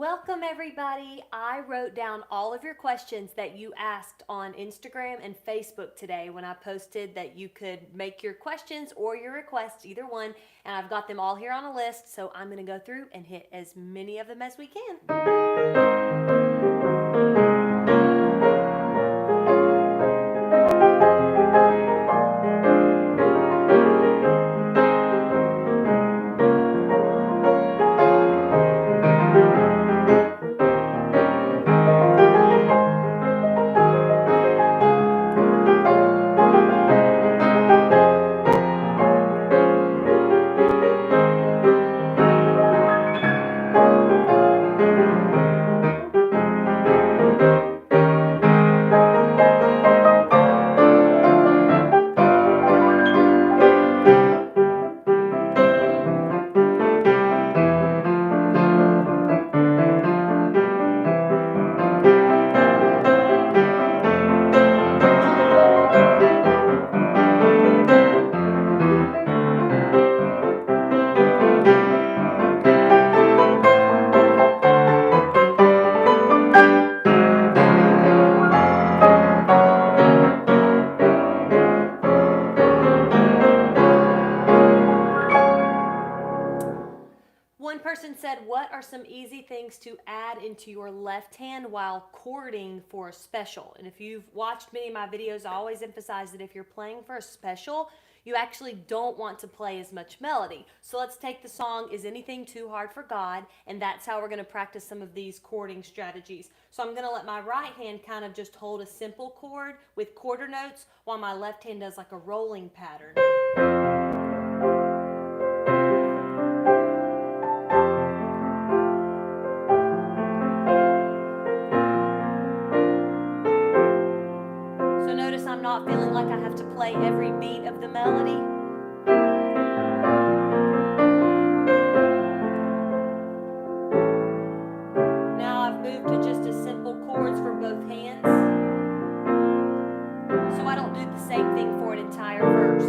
Welcome everybody. I wrote down all of your questions that you asked on Instagram and Facebook today when I posted that you could make your questions or your requests, either one, and I've got them all here on a list, so I'm going to go through and hit as many of them as we can. One person said, what are some easy things to add into your left hand while chording for a special? And if you've watched many of my videos, I always emphasize that if you're playing for a special, you actually don't want to play as much melody. So let's take the song, Is Anything Too Hard for God? And that's how we're going to practice some of these chording strategies. So I'm going to let my right hand kind of just hold a simple chord with quarter notes while my left hand does like a rolling pattern. I'm not feeling like I have to play every beat of the melody. Now I've moved to just a simple chords for both hands, so I don't do the same thing for an entire verse.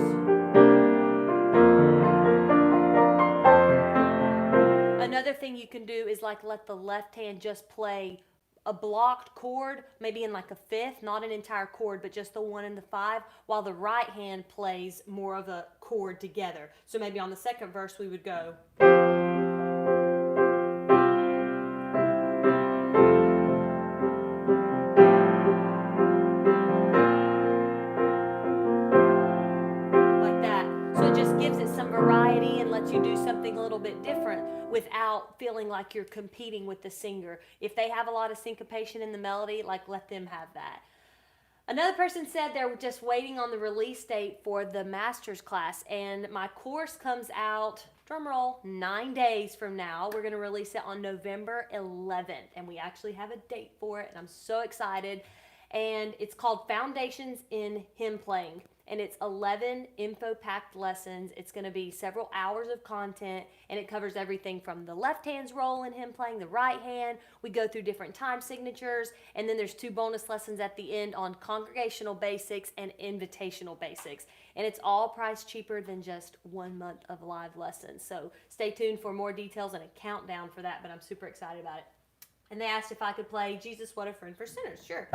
Another thing you can do is like let the left hand just play a blocked chord, maybe in like a fifth, not an entire chord, but just the 1 and the 5, while the right hand plays more of a chord together. So maybe on the second verse we would go. Like that. So it just gives it some variety and lets you do something a little bit different without feeling like you're competing with the singer. If they have a lot of syncopation in the melody, like let them have that. Another person said they're just waiting on the release date for the master's class, and my course comes out, drum roll, 9 days from now. We're going to release it on November 11th, and we actually have a date for it, and I'm so excited. And it's called Foundations in Hymn Playing. And it's 11 info-packed lessons. It's going to be several hours of content, and it covers everything from the left hand's role in hymn playing, the right hand. We go through different time signatures, and then there's 2 bonus lessons at the end on congregational basics and invitational basics. And it's all priced cheaper than just 1 month of live lessons. So stay tuned for more details and a countdown for that, but I'm super excited about it. And they asked if I could play Jesus, What a Friend for Sinners. Sure.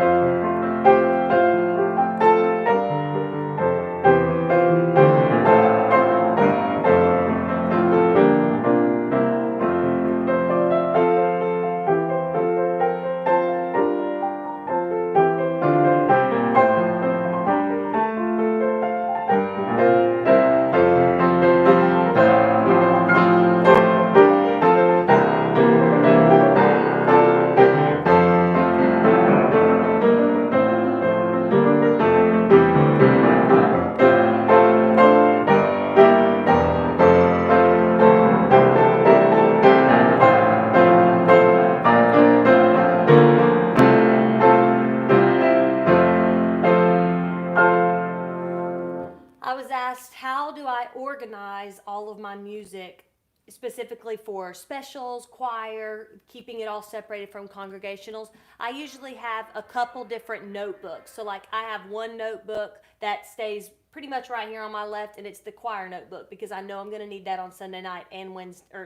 How do I organize all of my music specifically for specials, choir, keeping it all separated from congregationals? I usually have a couple different notebooks. So like I have one notebook that stays pretty much right here on my left, and it's the choir notebook because I know I'm going to need that on Sunday night and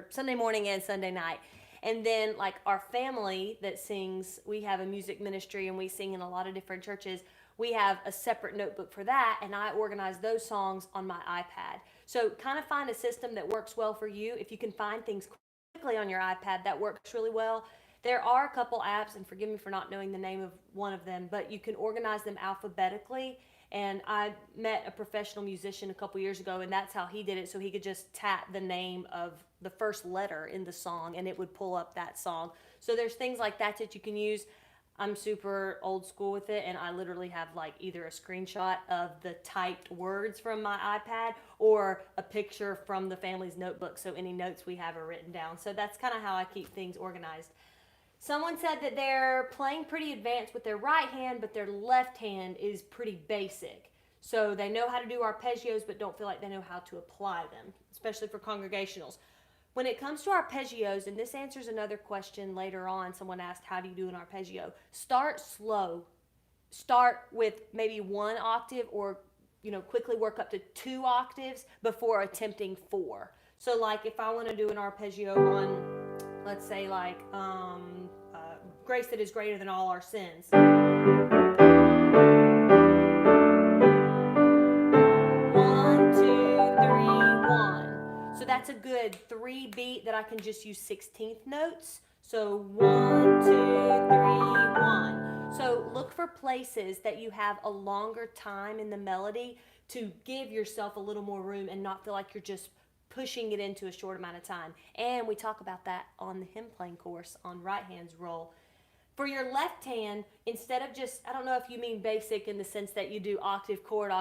Sunday morning and Sunday night. And then like our family that sings, we have a music ministry and we sing in a lot of different churches. We have a separate notebook for that, and I organize those songs on my iPad. So kind of find a system that works well for you. If you can find things quickly on your iPad, that works really well. There are a couple apps, and forgive me for not knowing the name of one of them, but you can organize them alphabetically. And I met a professional musician a couple years ago, and that's how he did it. So he could just tap the name of the first letter in the song, and it would pull up that song. So there's things like that that you can use. I'm super old school with it, and I literally have like either a screenshot of the typed words from my iPad or a picture from the family's notebook, so any notes we have are written down. So that's kind of how I keep things organized. Someone said that they're playing pretty advanced with their right hand, but their left hand is pretty basic. So they know how to do arpeggios, but don't feel like they know how to apply them, especially for congregationals. When it comes to arpeggios, and this answers another question later on, someone asked, how do you do an arpeggio? Start slow. Start with maybe 1 octave or, quickly work up to 2 octaves before attempting 4. So like if I want to do an arpeggio on, let's say like grace that is greater than all our sins. 1, 2, 3, 1. So that's a good 3 beat that I can just use 16th notes. So 1, 2, 3, 1. So look for places that you have a longer time in the melody to give yourself a little more room and not feel like you're just pushing it into a short amount of time. And we talk about that on the hymn playing course on right hand's roll. For your left hand, instead of just, I don't know if you mean basic in the sense that you do octave, chord,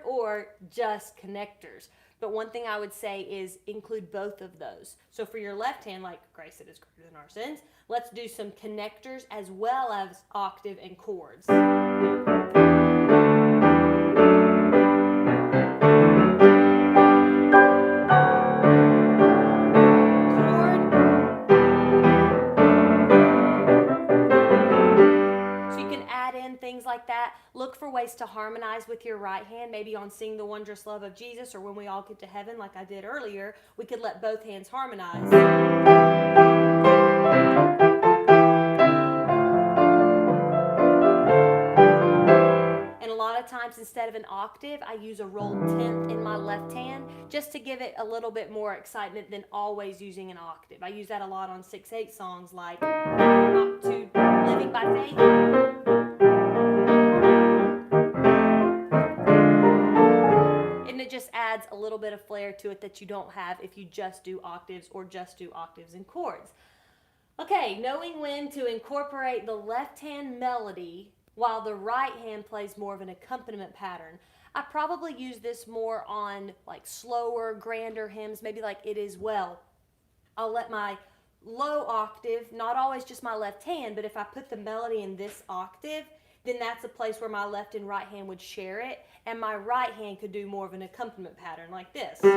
or just connectors. But one thing I would say is include both of those. So for your left hand, like grace that is greater than our sins, let's do some connectors as well as octave and chords. Things like that. Look for ways to harmonize with your right hand, maybe on Sing the Wondrous Love of Jesus, or When We All Get to Heaven, like I did earlier. We could let both hands harmonize. And a lot of times, instead of an octave, I use a rolled 10th in my left hand just to give it a little bit more excitement than always using an octave. I use that a lot on 6/8 songs like Not to Living by Faith. It just adds a little bit of flair to it that you don't have if you just do octaves or just do octaves and chords. Okay, knowing when to incorporate the left hand melody while the right hand plays more of an accompaniment pattern. I probably use this more on like slower, grander hymns, maybe like It Is Well. I'll let my low octave, not always just my left hand, but if I put the melody in this octave, then that's a place where my left and right hand would share it, and my right hand could do more of an accompaniment pattern like this. So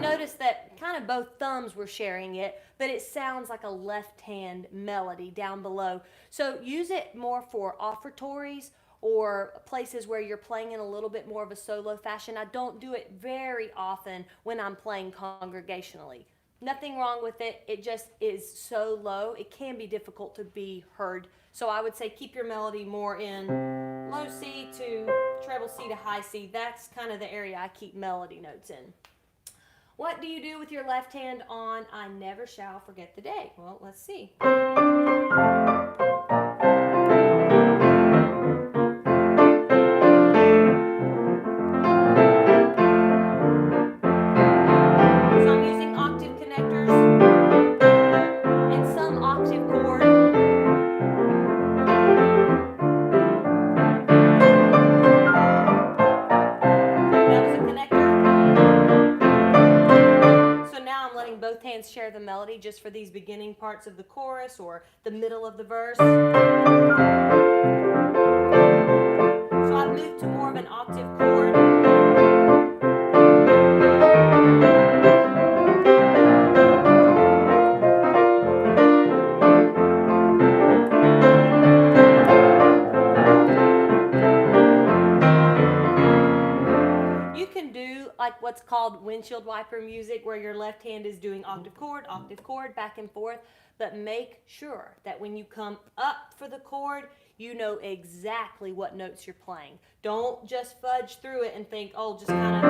notice that kind of both thumbs were sharing it, but it sounds like a left hand melody down below. So use it more for offertories or places where you're playing in a little bit more of a solo fashion. I don't do it very often when I'm playing congregationally. Nothing wrong with it. It just is so low. It can be difficult to be heard. So I would say keep your melody more in low C to treble C to high C. That's kind of the area I keep melody notes in. What do you do with your left hand on I Never Shall Forget the Day? Well, let's see. Share the melody just for these beginning parts of the chorus or the middle of the verse. So I've moved to more of an octave chord. like what's called windshield wiper music, where your left hand is doing octave chord, back and forth. But make sure that when you come up for the chord, you know exactly what notes you're playing. Don't just fudge through it and think, oh, just kind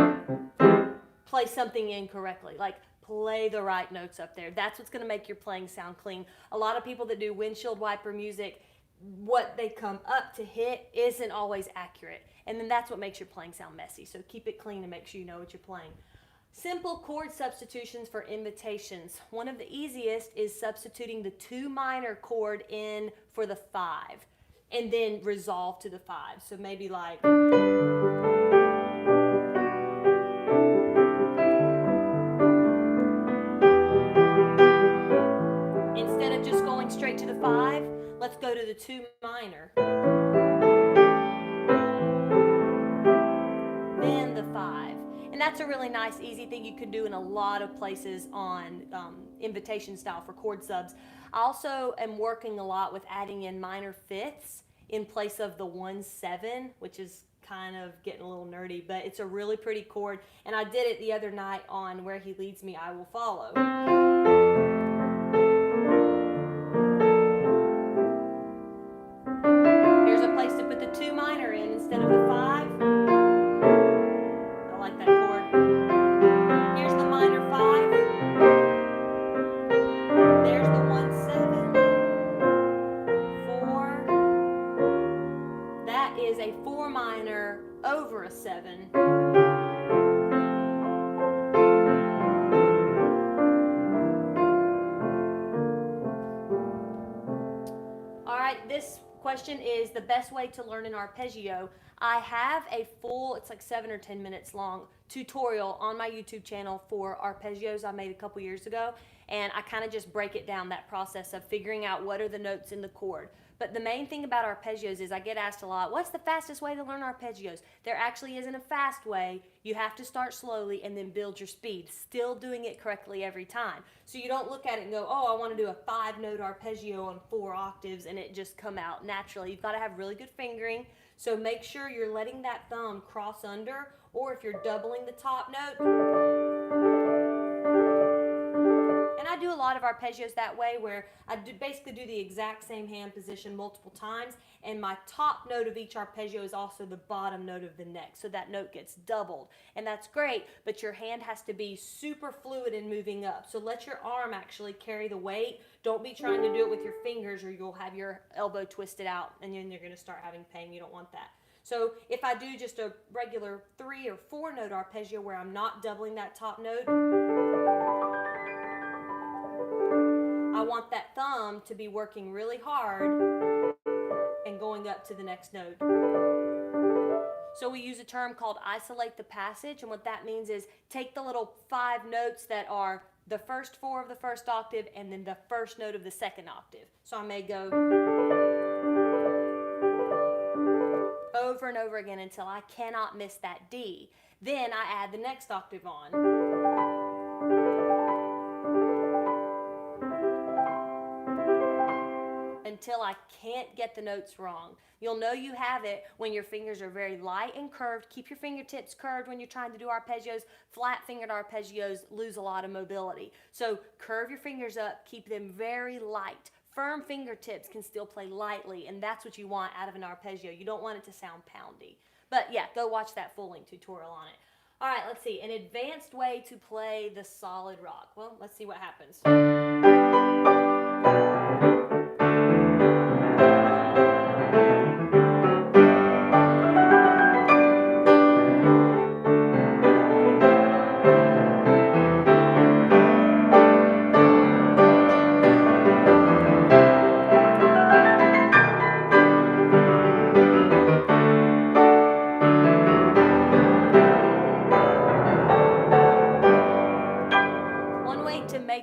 of play something incorrectly. Like, play the right notes up there. That's what's going to make your playing sound clean. A lot of people that do windshield wiper music, what they come up to hit isn't always accurate. And then that's what makes your playing sound messy. So keep it clean and make sure you know what you're playing. Simple chord substitutions for invitations. One of the easiest is substituting the 2 minor chord in for the 5 and then resolve to the 5. So maybe like, instead of just going straight to the 5, let's go to the 2 minor. Then the 5. And that's a really nice, easy thing you can do in a lot of places on invitation style for chord subs. I also am working a lot with adding in minor fifths in place of the 1/7, which is kind of getting a little nerdy, but it's a really pretty chord. And I did it the other night on Where He Leads Me, I Will Follow. Here's a place to put the 2 minor in instead of the 5. I like that chord. Here's the minor 5. There's the 1/7. 4. That is a 4 minor over a 7. All right, this question is the best way to learn an arpeggio. I have a full, it's like 7 or 10 minutes long, tutorial on my YouTube channel for arpeggios I made a couple years ago, and I kind of just break it down, that process of figuring out what are the notes in the chord. But the main thing about arpeggios is I get asked a lot, what's the fastest way to learn arpeggios? There actually isn't a fast way. You have to start slowly and then build your speed, still doing it correctly every time. So you don't look at it and go, oh, I want to do a 5-note arpeggio on 4 octaves and it just come out naturally. You've got to have really good fingering. So make sure you're letting that thumb cross under, or if you're doubling the top note. And I do a lot of arpeggios that way, where I basically do the exact same hand position multiple times, and my top note of each arpeggio is also the bottom note of the next, so that note gets doubled. And that's great, but your hand has to be super fluid in moving up. So let your arm actually carry the weight. Don't be trying to do it with your fingers, or you'll have your elbow twisted out, and then you're going to start having pain. You don't want that. So if I do just a regular 3 or 4 note arpeggio where I'm not doubling that top note, I want that thumb to be working really hard and going up to the next note. So we use a term called isolate the passage, and what that means is take the little 5 notes that are the first 4 of the first octave and then the first note of the second octave. So I may go over and over again until I cannot miss that D. Then I add the next octave on. Until I can't get the notes wrong. You'll know you have it when your fingers are very light and curved. Keep your fingertips curved when you're trying to do arpeggios. Flat-fingered arpeggios lose a lot of mobility. So curve your fingers up, keep them very light. Firm fingertips can still play lightly, and that's what you want out of an arpeggio. You don't want it to sound poundy. But yeah, go watch that full length tutorial on it. All right, let's see. An advanced way to play the solid rock. Well, let's see what happens.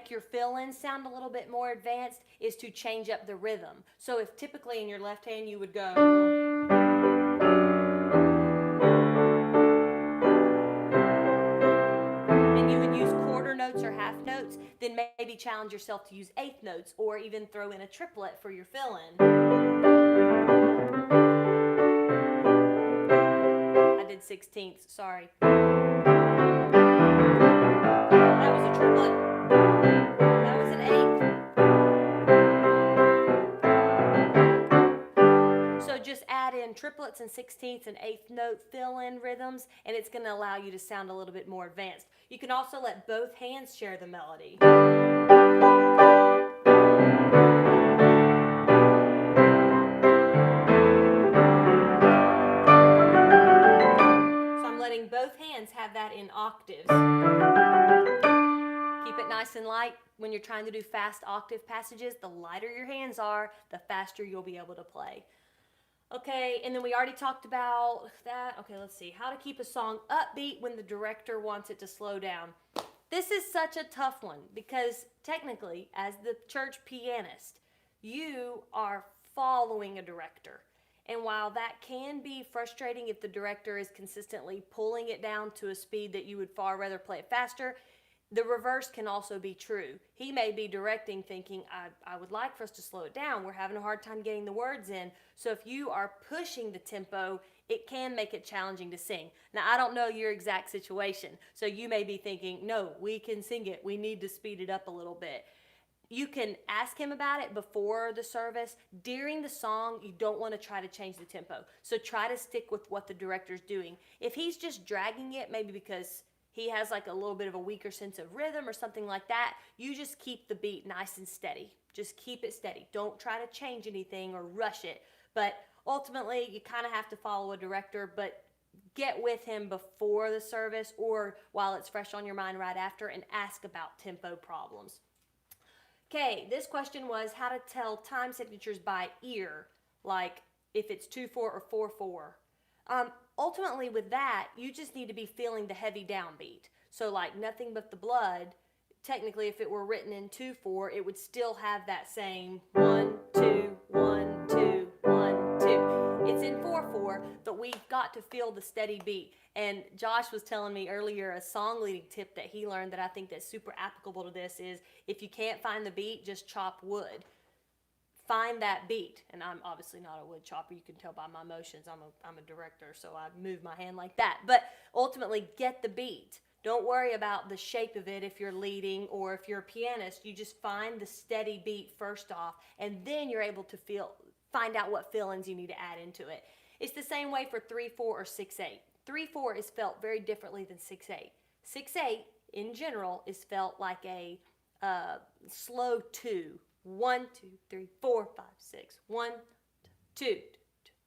Your fill-in sound a little bit more advanced is to change up the rhythm. So if typically in your left hand you would go, and you would use quarter notes or half notes, then maybe challenge yourself to use eighth notes or even throw in a triplet for your fill-in. I did 16ths, sorry. triplet. That was an eighth. So just add in triplets and sixteenths and eighth note fill-in rhythms, and it's going to allow you to sound a little bit more advanced. You can also let both hands share the melody. Both hands have that in octaves. Keep it nice and light. When you're trying to do fast octave passages, the lighter your hands are, the faster you'll be able to play. Okay, and then we already talked about that. Okay, let's see. How to keep a song upbeat when the director wants it to slow down. This is such a tough one because technically, as the church pianist, you are following a director. And while that can be frustrating if the director is consistently pulling it down to a speed that you would far rather play it faster, the reverse can also be true. He may be directing thinking, I would like for us to slow it down. We're having a hard time getting the words in. So if you are pushing the tempo, it can make it challenging to sing. Now, I don't know your exact situation. So you may be thinking, no, we can sing it. We need to speed it up a little bit. You can ask him about it before the service. During the song, you don't want to try to change the tempo. So try to stick with what the director's doing. If he's just dragging it, maybe because he has like a little bit of a weaker sense of rhythm or something like that, you just keep the beat nice and steady. Just keep it steady. Don't try to change anything or rush it. But ultimately, you kind of have to follow a director, but get with him before the service or while it's fresh on your mind right after and ask about tempo problems. Okay, this question was how to tell time signatures by ear, like if it's 2/4 or 4/4. Ultimately, with that, you just need to be feeling the heavy downbeat. So, like Nothing But the Blood, technically, if it were written in 2/4, it would still have that same 1, 2, 1, 2, 1, 2. It's in 4/4, but we've got to feel the steady beat. And Josh was telling me earlier a song leading tip that he learned that I think that's super applicable to this is if you can't find the beat, just chop wood. Find that beat. And I'm obviously not a wood chopper. You can tell by my motions. I'm a director, so I move my hand like that. But ultimately, get the beat. Don't worry about the shape of it if you're leading or if you're a pianist. You just find the steady beat first off, and then you're able to find out what fill-ins you need to add into it. It's the same way for 3/4 or 6/8. 3/4 is felt very differently than 6/8. 6/8, in general, is felt like a slow 2. 1, 2, 3, 4, 5, 6. 1, 2,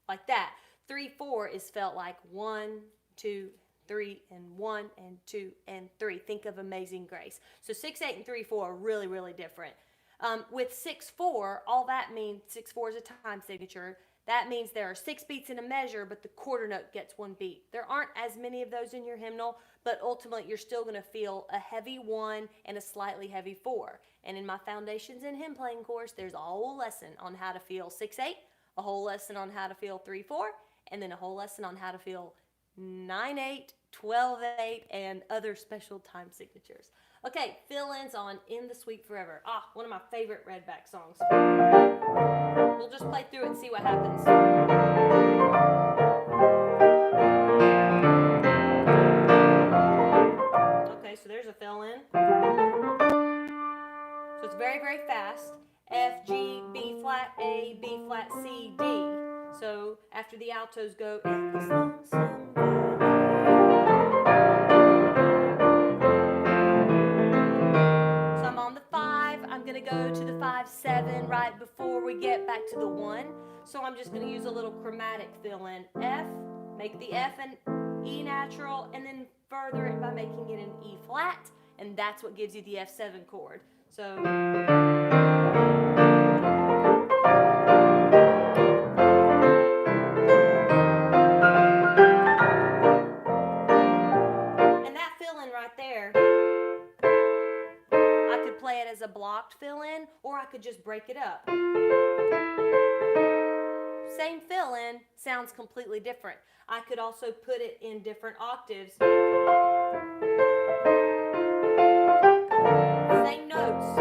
like that. 3/4 is felt like 1, 2, 3, and 1, and 2, and 3. Think of Amazing Grace. So 6/8 and 3/4 are really, really different. With 6/4, all that means, 6/4 is a time signature. That means there are 6 beats in a measure, but the quarter note gets 1 beat. There aren't as many of those in your hymnal, but ultimately you're still going to feel a heavy 1 and a slightly heavy 4. And in my Foundations in Hymn Playing course, there's a whole lesson on how to feel 6/8, a whole lesson on how to feel 3/4, and then a whole lesson on how to feel 9/8, 12/8, and other special time signatures. Okay, fill-ins on In the Sweet Forever. One of my favorite Redback songs. We'll just play through it and see what happens. Okay, so there's a fill-in. So it's very, very fast. F, G, B flat, A, B flat, C, D. So after the altos go, in this lonesome valley. So I'm on the 5. I'm going to go to the 5/7 right before we get back to the 1. So I'm just going to use a little chromatic fill-in. F, make the F an E natural, and then further it by making it an E flat, and that's what gives you the F7 chord. So play it as a blocked fill-in, or I could just break it up. Same fill-in, sounds completely different. I could also put it in different octaves. Same notes.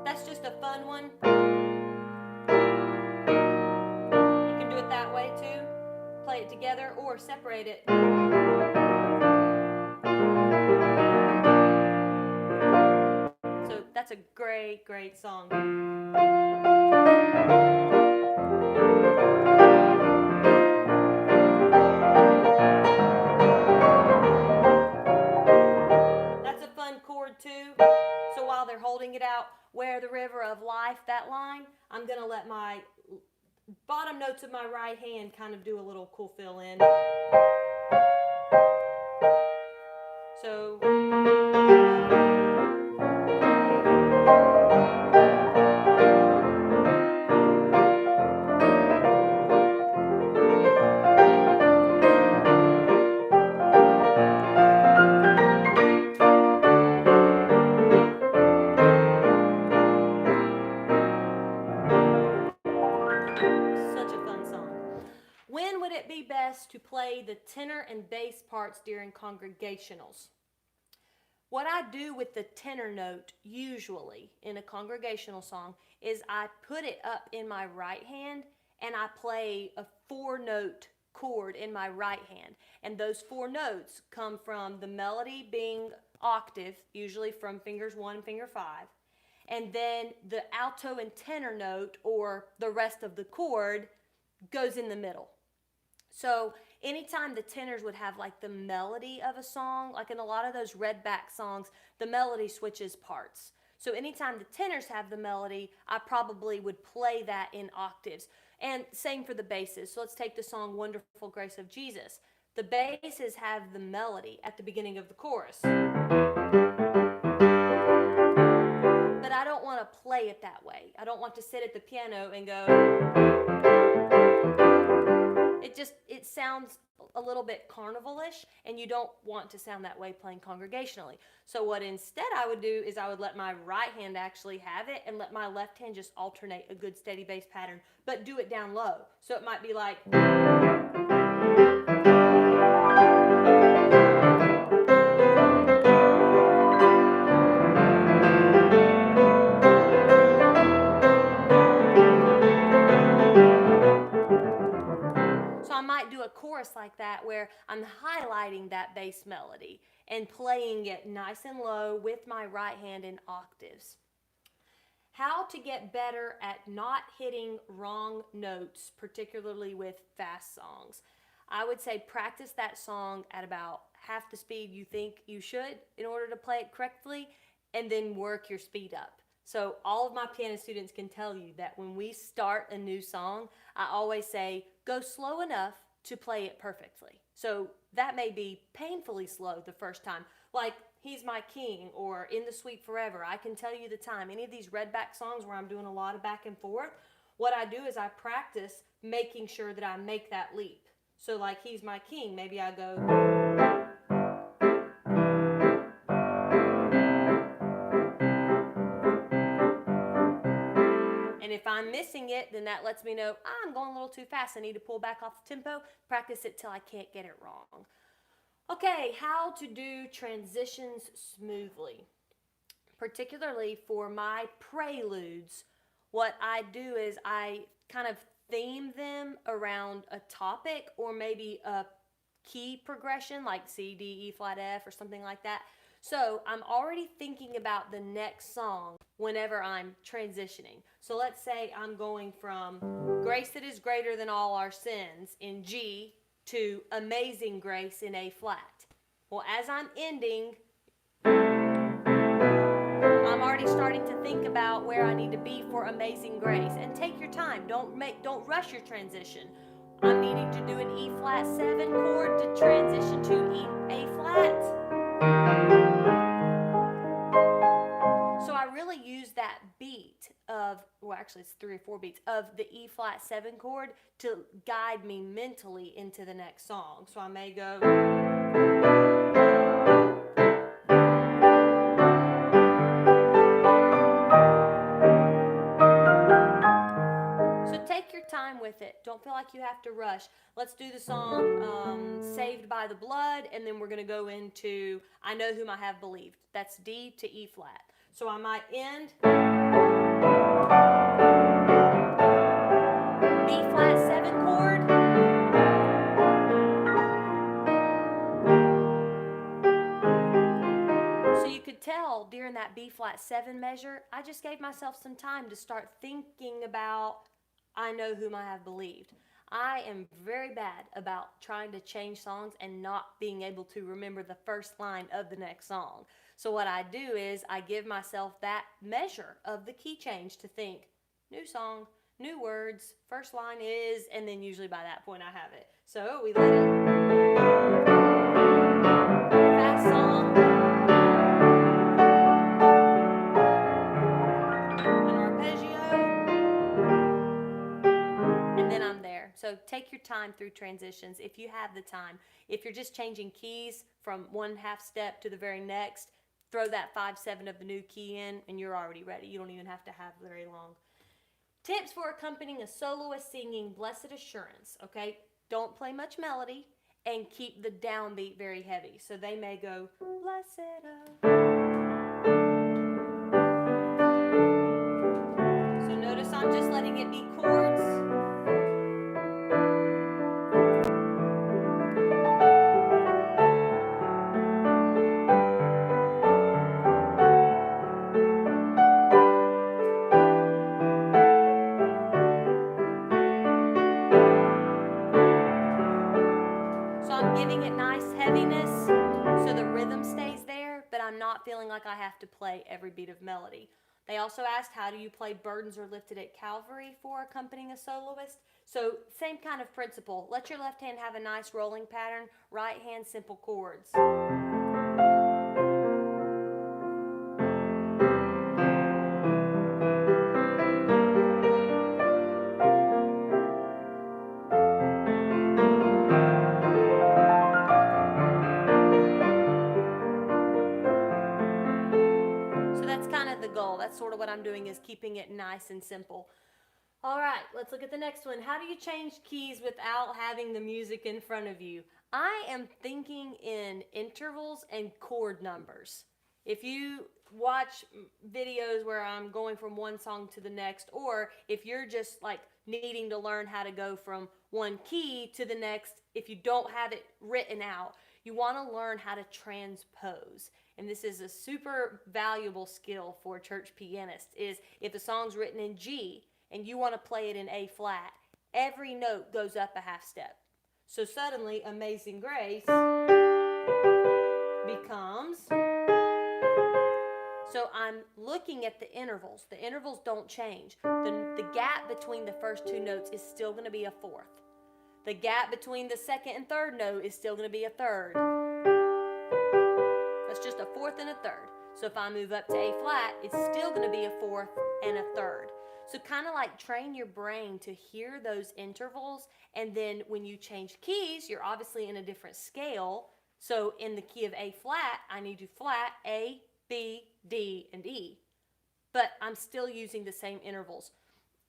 That's just a fun one. That's a great, great song. That's a fun chord too. So while they're holding it out, where the river of life, that line, I'm going to let my bottom notes of my right hand kind of do a little cool fill in. So such a fun song. When would it be best to play the tenor and bass parts during congregationals? What I do with the tenor note usually in a congregational song is I put it up in my right hand and I play a 4-note chord in my right hand. And those 4 notes come from the melody being octave, usually from fingers 1 and finger 5. And then the alto and tenor note, or the rest of the chord, goes in the middle. So anytime the tenors would have like the melody of a song, like in a lot of those redback songs, the melody switches parts. So anytime the tenors have the melody, I probably would play that in octaves. And same for the basses. So let's take the song Wonderful Grace of Jesus. The basses have the melody at the beginning of the chorus. But I don't want to play it that way. I don't want to sit at the piano and go... It sounds a little bit carnivalish, and you don't want to sound that way playing congregationally. So what instead I would do is I would let my right hand actually have it and let my left hand just alternate a good steady bass pattern, but do it down low. So it might be like... I might do a chorus like that where I'm highlighting that bass melody and playing it nice and low with my right hand in octaves. How to get better at not hitting wrong notes, particularly with fast songs. I would say practice that song at about half the speed you think you should in order to play it correctly, and then work your speed up. So all of my piano students can tell you that when we start a new song, I always say, go slow enough to play it perfectly. So that may be painfully slow the first time, like He's My King or In the Sweet Forever. I can tell you the time. Any of these redback songs where I'm doing a lot of back and forth, what I do is I practice making sure that I make that leap. So like He's My King, maybe I go... And if I'm missing it, then that lets me know I'm going a little too fast. I need to pull back off the tempo, practice it till I can't get it wrong. Okay, how to do transitions smoothly. Particularly for my preludes, what I do is I kind of theme them around a topic or maybe a key progression like C, D, E flat, F or something like that. So I'm already thinking about the next song whenever I'm transitioning. So let's say I'm going from Grace That Is Greater Than All Our Sins in G to Amazing Grace in A flat. Well, as I'm ending, I'm already starting to think about where I need to be for Amazing Grace. And take your time. Don't rush your transition. I'm needing to do an E flat 7 chord to transition to A flat. So I really use that beat of, well actually it's 3 or 4 beats, of the E flat 7 chord to guide me mentally into the next song. So I may go... So take your time with it. Don't feel like you have to rush. Let's do the song Saved by the Blood, and then we're going to go into I Know Whom I Have Believed. That's D to E flat. So I might end B flat 7 chord. So you could could tell during that B flat 7 measure, I just gave myself some time to start thinking about, I know whom I have believed. I am very bad about trying to change songs and not being able to remember the first line of the next song. So what I do is I give myself that measure of the key change to think, new song, new words, first line is, and then usually by that point I have it. So we let it, fast song, an arpeggio, and then I'm there. So take your time through transitions if you have the time. If you're just changing keys from one half step to the very next, throw that 5/7 of the new key in and you're already ready. You don't even have to have very long. Tips for accompanying a soloist singing Blessed Assurance, okay? Don't play much melody and keep the downbeat very heavy. So they may go, Blessed So notice I'm just letting it be chords. Giving it nice heaviness so the rhythm stays there, but I'm not feeling like I have to play every beat of melody. They also asked, how do you play Burdens Are Lifted at Calvary for accompanying a soloist? So same kind of principle. Let your left hand have a nice rolling pattern, right hand simple chords. The goal. That's sort of what I'm doing, is keeping it nice and simple. All right, let's look at the next one. How do you change keys without having the music in front of you? I am thinking in intervals and chord numbers. If you watch videos where I'm going from one song to the next, or if you're just like needing to learn how to go from one key to the next, if you don't have it written out, you want to learn how to transpose. And this is a super valuable skill for church pianists, is if the song's written in G and you want to play it in A flat, every note goes up a half step. So suddenly Amazing Grace becomes, so I'm looking at the intervals. The intervals don't change. The gap between the first two notes is still going to be a fourth. The gap between the second and third note is still going to be a third. That's just a fourth and a third. So if I move up to A flat, it's still going to be a fourth and a third. So kind of like train your brain to hear those intervals, and then when you change keys, you're obviously in a different scale. So in the key of A flat, I need to flat A, B, D, and E. But I'm still using the same intervals.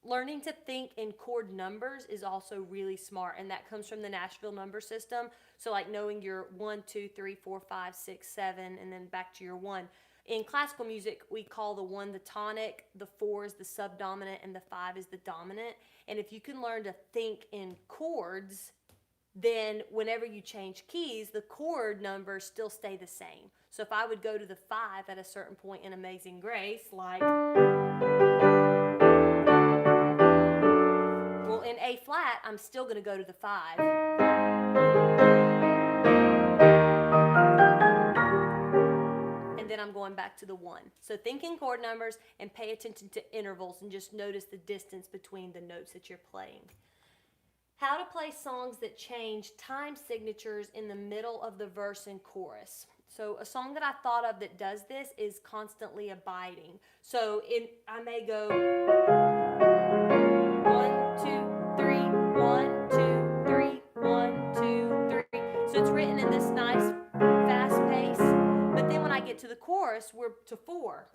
Learning to think in chord numbers is also really smart, and that comes from the Nashville number system. So like knowing your 1, 2, 3, 4, 5, 6, 7, and then back to your 1. In classical music, we call the 1 the tonic, the 4 is the subdominant, and the 5 is the dominant. And if you can learn to think in chords, then whenever you change keys, the chord numbers still stay the same. So if I would go to the 5 at a certain point in Amazing Grace, like, well, in A flat, I'm still going to go to the 5. And then I'm going back to the 1. So think in chord numbers and pay attention to intervals and just notice the distance between the notes that you're playing. How to play songs that change time signatures in the middle of the verse and chorus. So a song that I thought of that does this is Constantly Abiding. So I may go 1, 2, 3, 1, 2, 3, 1, 2, 3. So it's written in this nice fast pace. But then when I get to the chorus, we're to 4.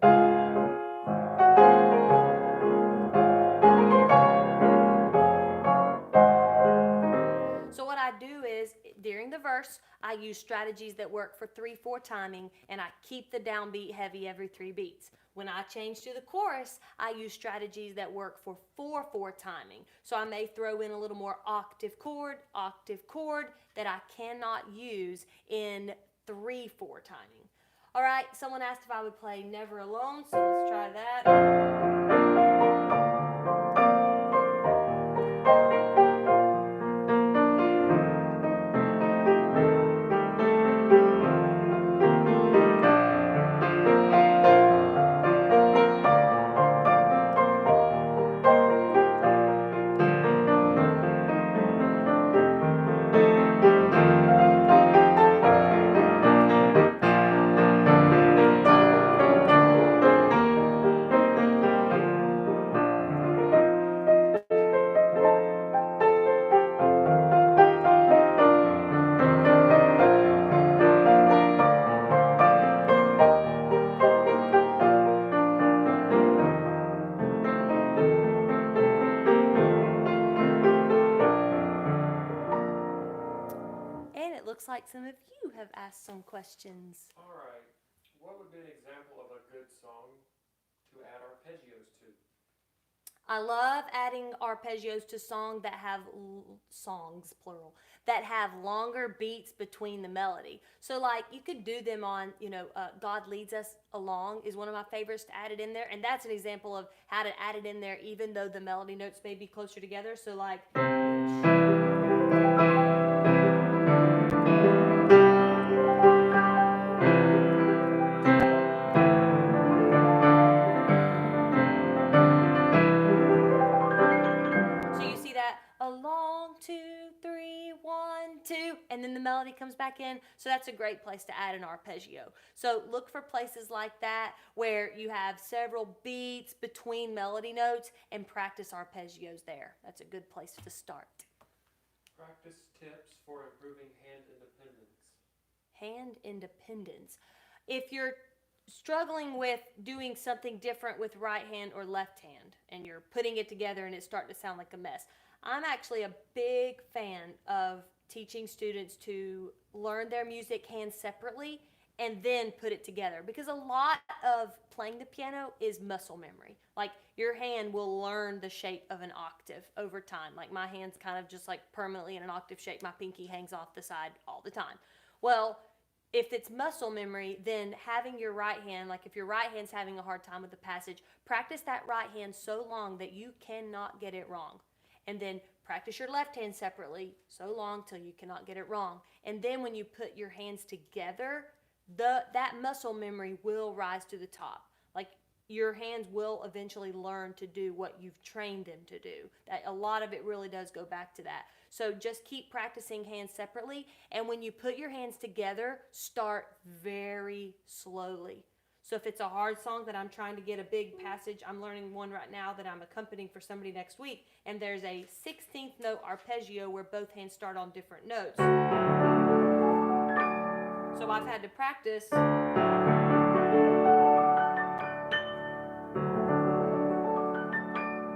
So what I do is, during the verse, I use strategies that work for 3/4 timing, and I keep the downbeat heavy every 3 beats. When I change to the chorus, I use strategies that work for 4/4 timing. So I may throw in a little more octave chord that I cannot use in 3/4 timing. All right, someone asked if I would play Never Alone, so let's try that. And it looks like some of you have asked some questions. All right. What would be an example of a good song to add arpeggios to? I love adding arpeggios to songs that have songs plural that have longer beats between the melody. So like you could do them on, God Leads Us Along is one of my favorites to add it in there, and that's an example of how to add it in there even though the melody notes may be closer together. So like so you see that along 2, 3, 1, 2, and then the melody comes back in. So that's a great place to add an arpeggio. So look for places like that where you have several beats between melody notes and practice arpeggios there. That's a good place to start. Practice tips for improving hand independence. Hand independence. If you're struggling with doing something different with right hand or left hand and you're putting it together and it's starting to sound like a mess, I'm actually a big fan of teaching students to learn their music hands separately and then put it together, because a lot of playing the piano is muscle memory. Like your hand will learn the shape of an octave over time. Like my hand's kind of just like permanently in an octave shape. My pinky hangs off the side all the time. Well, if it's muscle memory, then having your right hand, like if your right hand's having a hard time with the passage, practice that right hand so long that you cannot get it wrong. And then practice your left hand separately so long till you cannot get it wrong. And then when you put your hands together, that muscle memory will rise to the top. Like your hands will eventually learn to do what you've trained them to do. That a lot of it really does go back to that. So just keep practicing hands separately, and when you put your hands together, start very slowly. So if it's a hard song that I'm trying to get a big passage, I'm learning one right now that I'm accompanying for somebody next week, and there's a 16th note arpeggio where both hands start on different notes. So I've had to practice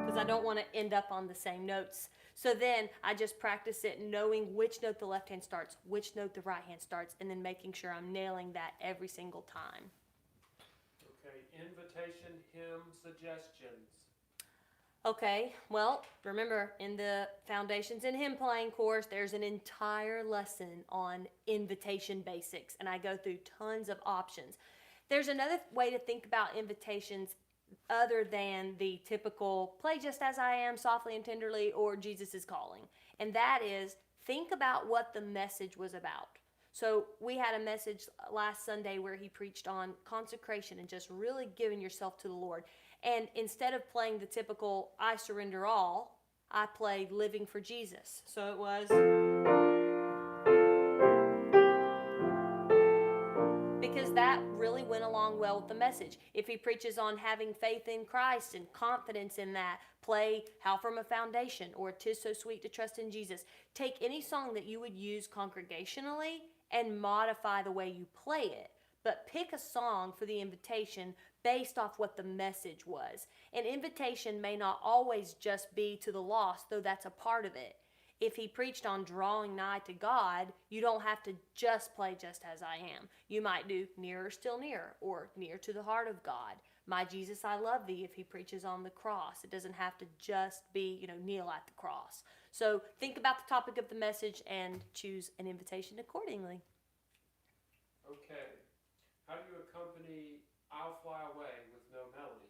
because I don't want to end up on the same notes. So then I just practice it knowing which note the left hand starts, which note the right hand starts, and then making sure I'm nailing that every single time. Okay, invitation, hymn, suggestions. Okay, well, remember in the Foundations in Hymn Playing course, there's an entire lesson on invitation basics, and I go through tons of options. There's another way to think about invitations other than the typical play just as I am, softly and tenderly, or Jesus is calling. And that is, think about what the message was about. So we had a message last Sunday where he preached on consecration and just really giving yourself to the Lord. And instead of playing the typical I surrender all, I played living for Jesus. So it was, because that really went along well with the message. If he preaches on having faith in Christ and confidence in that, play How From a Foundation or 'Tis So Sweet to Trust in Jesus. Take any song that you would use congregationally and modify the way you play it. But pick a song for the invitation based off what the message was. An invitation may not always just be to the lost, though that's a part of it. If he preached on drawing nigh to God, you don't have to just play Just As I Am. You might do Nearer Still Near or Near to the Heart of God. My Jesus, I Love Thee if he preaches on the cross. It doesn't have to just be, kneel at the cross. So think about the topic of the message and choose an invitation accordingly. Okay. How do you accompany I'll Fly Away with no melody?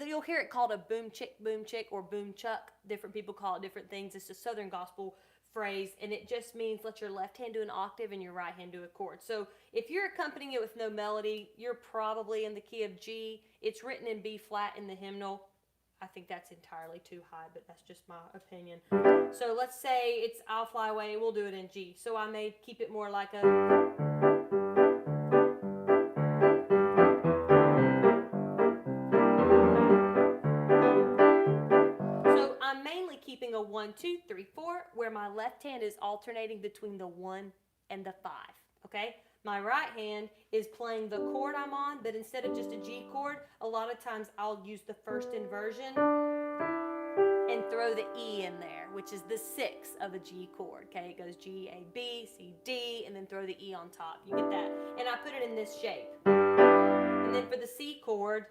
You'll hear it called a boom chick, or boom chuck. Different people call it different things. It's a Southern gospel phrase, and it just means let your left hand do an octave and your right hand do a chord. So if you're accompanying it with no melody, you're probably in the key of G. It's written in B flat in the hymnal. I think that's entirely too high, but that's just my opinion. So let's say it's I'll Fly Away. We'll do it in G. So I may keep it more like a... keeping a 1, 2, 3, 4, where my left hand is alternating between the 1 and the 5. Okay? My right hand is playing the chord I'm on, but instead of just a G chord, a lot of times I'll use the first inversion and throw the E in there, which is the 6 of a G chord. Okay? It goes G, A, B, C, D, and then throw the E on top. You get that? And I put it in this shape. And then for the C chord,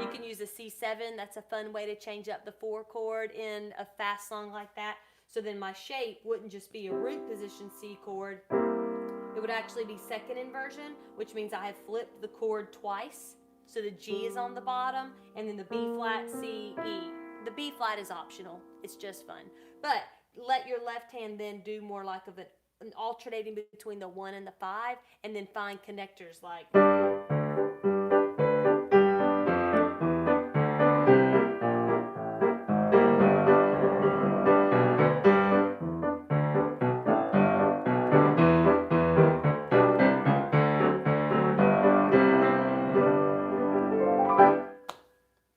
you can use a C7. That's a fun way to change up the 4 chord in a fast song like that. So then my shape wouldn't just be a root position C chord. It would actually be second inversion, which means I have flipped the chord twice. So the G is on the bottom, and then the B flat, C, E. The B flat is optional. It's just fun. But let your left hand then do more like of an alternating between the 1 and the 5, and then find connectors like...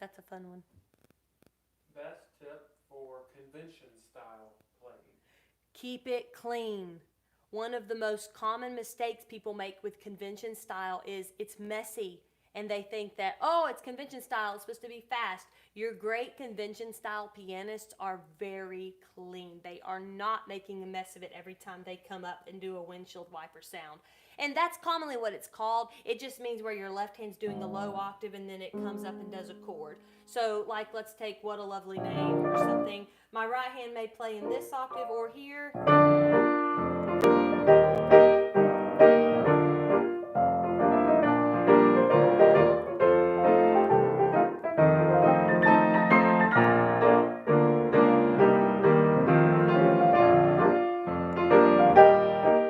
That's a fun one. Best tip for convention style playing? Keep it clean. One of the most common mistakes people make with convention style is it's messy, and they think that, oh, it's convention style, it's supposed to be fast. Your great convention style pianists are very clean. They are not making a mess of it every time they come up and do a windshield wiper sound. And that's commonly what it's called. It just means where your left hand's doing a low octave and then it comes up and does a chord. So like, let's take What a Lovely Name or something. My right hand may play in this octave or here.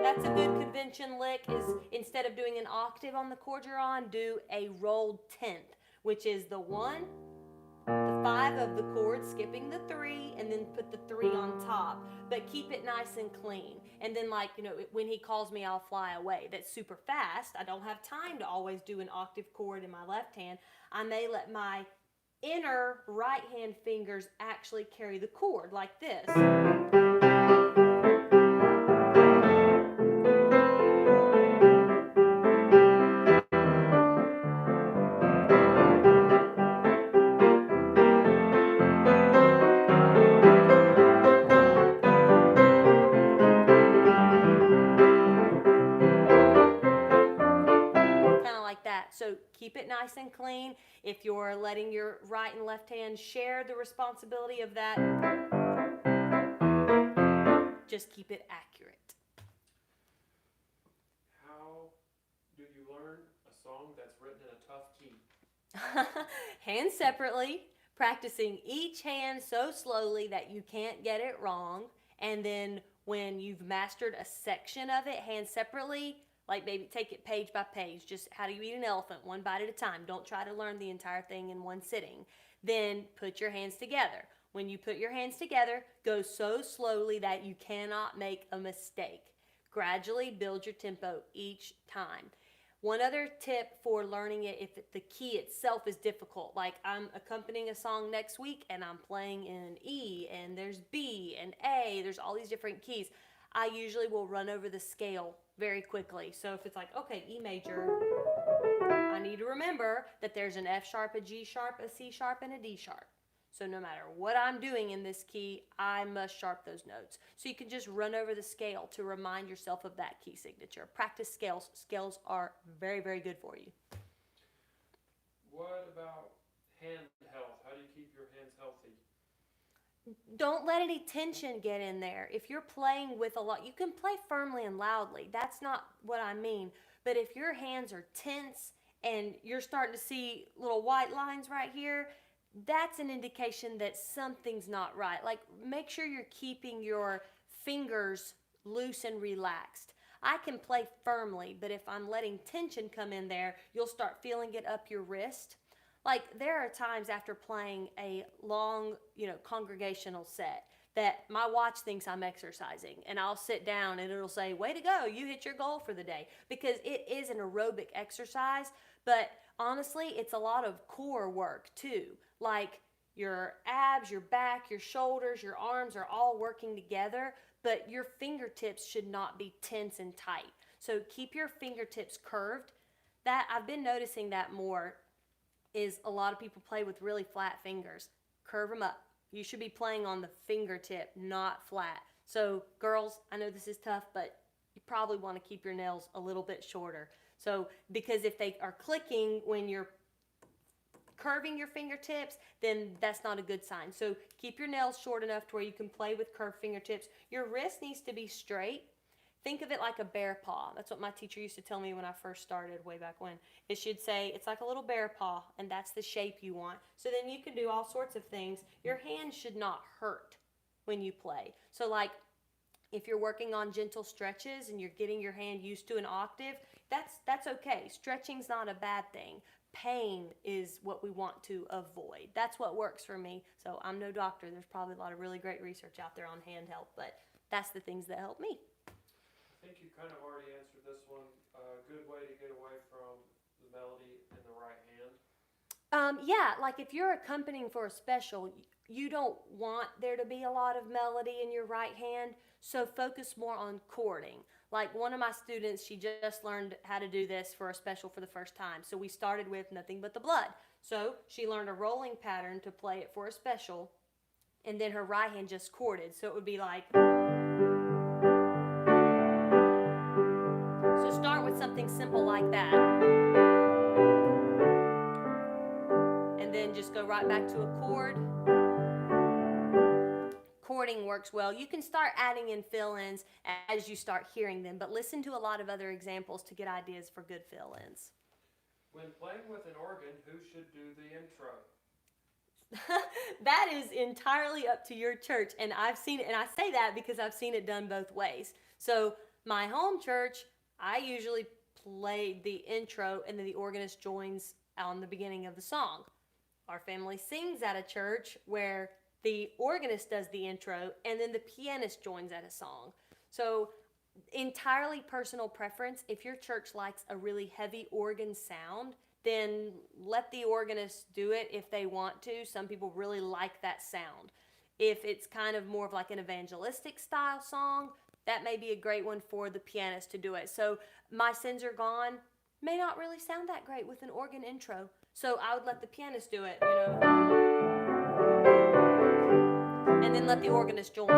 That's a good convention lick, is instead of doing an octave on the chord you're on, do a rolled 10th, which is the 1, the 5 of the chord, skipping the 3, and then put the 3 on top. But keep it nice and clean. And then, like, when he calls me, I'll fly away. That's super fast. I don't have time to always do an octave chord in my left hand. I may let my inner right hand fingers actually carry the chord like this. So keep it nice and clean. If you're letting your right and left hand share the responsibility of that, just keep it accurate. How do you learn a song that's written in a tough key? Hands separately, practicing each hand so slowly that you can't get it wrong. And then when you've mastered a section of it, hands separately, like maybe take it page by page, just how do you eat an elephant, one bite at a time. Don't try to learn the entire thing in one sitting. Then put your hands together. When you put your hands together, go so slowly that you cannot make a mistake. Gradually build your tempo each time. One other tip for learning it, if the key itself is difficult, like I'm accompanying a song next week and I'm playing in E and there's B and A, there's all these different keys. I usually will run over the scale very quickly. So if it's like, okay, E major, I need to remember that there's an F sharp, a G sharp, a C sharp, and a D sharp. So no matter what I'm doing in this key, I must sharp those notes. So you can just run over the scale to remind yourself of that key signature. Practice scales. Scales are very, very good for you. What about hand health? How do you keep your hands healthy? Don't let any tension get in there. If you're playing with a lot, you can play firmly and loudly. That's not what I mean. But if your hands are tense and you're starting to see little white lines right here, that's an indication that something's not right. Like, make sure you're keeping your fingers loose and relaxed. I can play firmly, but if I'm letting tension come in there, you'll start feeling it up your wrist. Like, there are times after playing a long, congregational set that my watch thinks I'm exercising, and I'll sit down and it'll say, way to go, you hit your goal for the day, because it is an aerobic exercise. But honestly, it's a lot of core work too. Like, your abs, your back, your shoulders, your arms are all working together, but your fingertips should not be tense and tight. So keep your fingertips curved. That I've been noticing that more is a lot of people play with really flat fingers. Curve them up. You should be playing on the fingertip, not flat. So girls, I know this is tough, but you probably want to keep your nails a little bit shorter. So, because if they are clicking when you're curving your fingertips, then that's not a good sign. So keep your nails short enough to where you can play with curved fingertips. Your wrist needs to be straight. Think of it like a bear paw. That's what my teacher used to tell me when I first started way back when. It should say it's like a little bear paw, and that's the shape you want. So then you can do all sorts of things. Your hands should not hurt when you play. So like, if you're working on gentle stretches and you're getting your hand used to an octave, that's okay. Stretching's not a bad thing. Pain is what we want to avoid. That's what works for me. So I'm no doctor. There's probably a lot of really great research out there on hand help, but that's the things that help me. I think you kind of already answered this one. A good way to get away from the melody in the right hand. Yeah, like if you're accompanying for a special, you don't want there to be a lot of melody in your right hand, so focus more on chording. Like one of my students, she just learned how to do this for a special for the first time. So we started with Nothing But the Blood. So she learned a rolling pattern to play it for a special, and then her right hand just chorded. So it would be like... So start with something simple like that. And then just go right back to a chord. Chording works well. You can start adding in fill-ins as you start hearing them, but listen to a lot of other examples to get ideas for good fill-ins. When playing with an organ, who should do the intro? That is entirely up to your church, and I've seen it, and I say that because I've seen it done both ways. So my home church, I usually play the intro and then the organist joins on the beginning of the song. Our family sings at a church where the organist does the intro and then the pianist joins at a song. So entirely personal preference. If your church likes a really heavy organ sound, then let the organist do it if they want to. Some people really like that sound. If it's kind of more of like an evangelistic style song, that may be a great one for the pianist to do it. So My Sins Are Gone may not really sound that great with an organ intro. So I would let the pianist do it, and then let the organist join.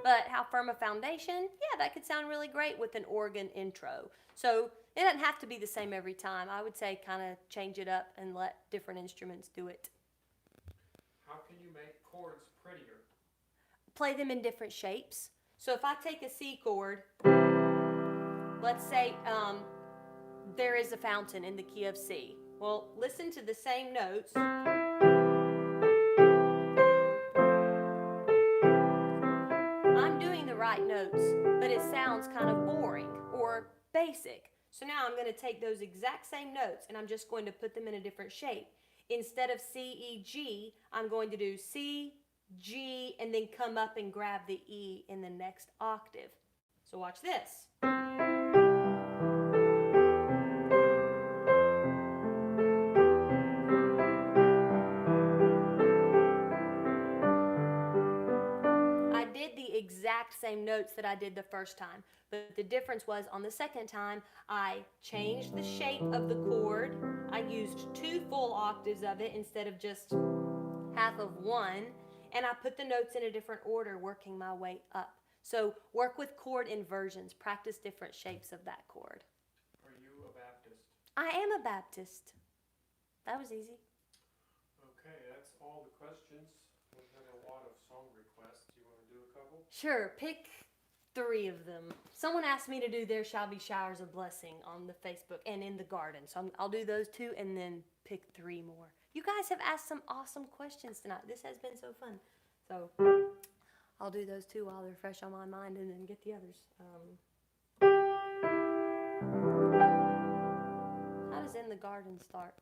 But How Firm a Foundation, yeah, that could sound really great with an organ intro. So it doesn't have to be the same every time. I would say kind of change it up and let different instruments do it. How can you make chords prettier? Play them in different shapes. So if I take a C chord, let's say there is a fountain in the key of C. Well, listen to the same notes. I'm doing the right notes, but it sounds kind of boring or basic. So now I'm going to take those exact same notes and I'm just going to put them in a different shape. Instead of C, E, G, I'm going to do C, G, and then come up and grab the E in the next octave. So watch this. I did the exact same notes that I did the first time, but the difference was on the second time, I changed the shape of the chord. I used 2 full octaves of it instead of just half of one. And I put the notes in a different order, working my way up. So work with chord inversions. Practice different shapes of that chord. Are you a Baptist? I am a Baptist. That was easy. Okay, that's all the questions. We have a lot of song requests. Do you want to do a couple? Sure. Pick 3 of them. Someone asked me to do There Shall Be Showers of Blessing on the Facebook and in the garden. So I'll do those 2 and then pick 3 more. You guys have asked some awesome questions tonight. This has been so fun. So I'll do those 2 while they're fresh on my mind and then get the others. How does In the Garden start?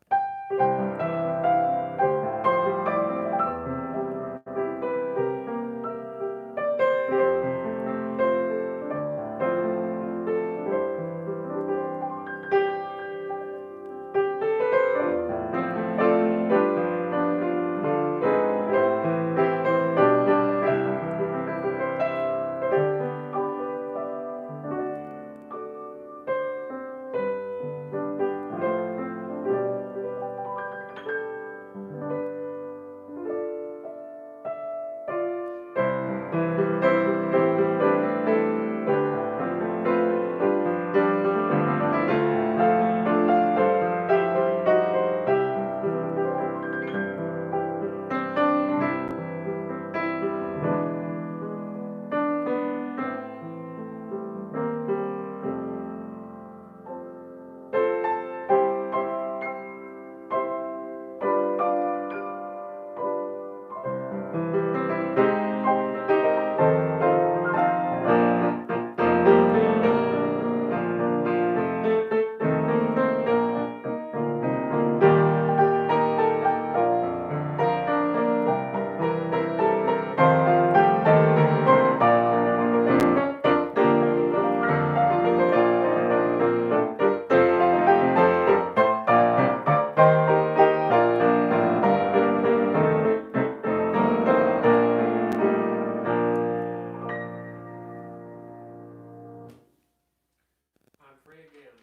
I'm free again.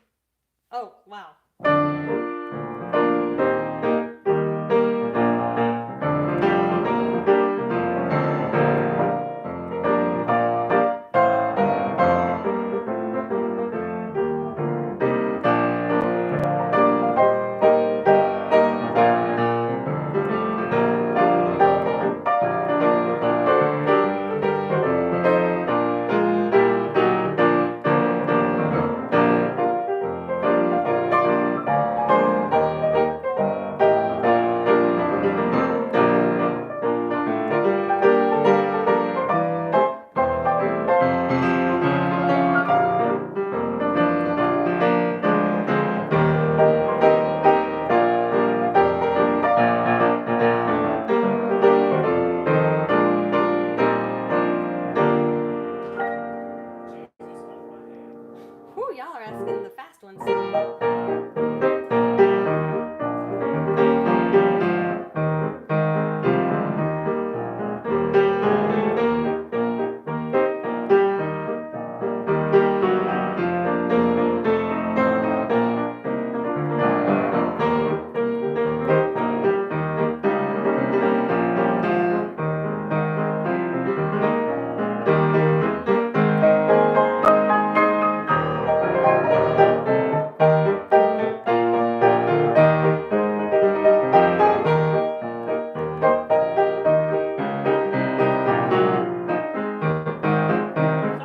Oh, wow. Jesus, hold my hand. Whew, y'all are asking the fast ones. Sorry,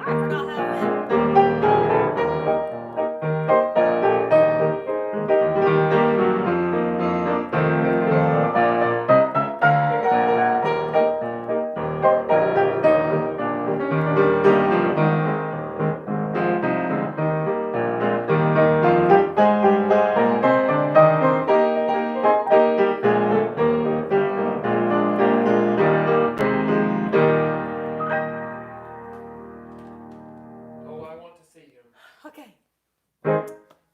I forgot how it went. Oh, I want to see him. Okay.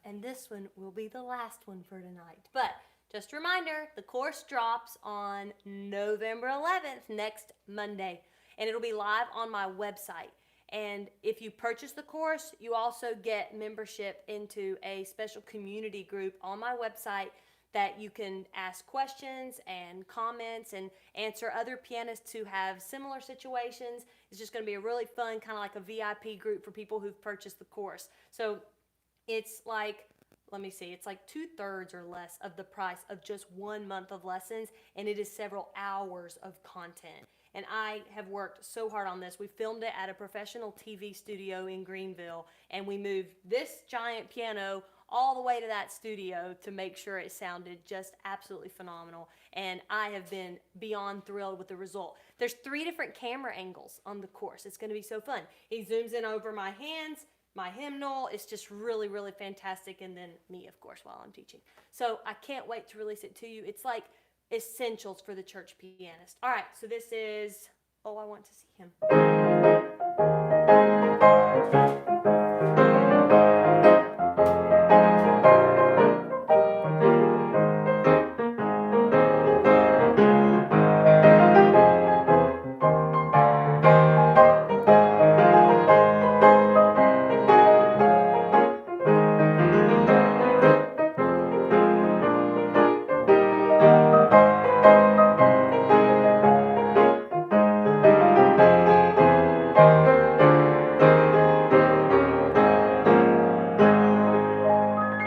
And this one will be the last one for tonight. But just a reminder, the course drops on November 11th, next Monday. And it'll be live on my website. And if you purchase the course, you also get membership into a special community group on my website that you can ask questions and comments and answer other pianists who have similar situations. It's just going to be a really fun, kind of like a VIP group for people who've purchased the course. So it's like, let me see, it's like 2/3 or less of the price of just 1 month of lessons, and it is several hours of content. And I have worked so hard on this. We filmed it at a professional TV studio in Greenville, and we moved this giant piano all the way to that studio to make sure it sounded just absolutely phenomenal. And I have been beyond thrilled with the result. There's 3 different camera angles on the course. It's going to be so fun. He zooms in over my hands, my hymnal. It's just really, really fantastic. And then me, of course, while I'm teaching. So I can't wait to release it to you. It's like essentials for the church pianist. All right, so this is, oh, I want to see him.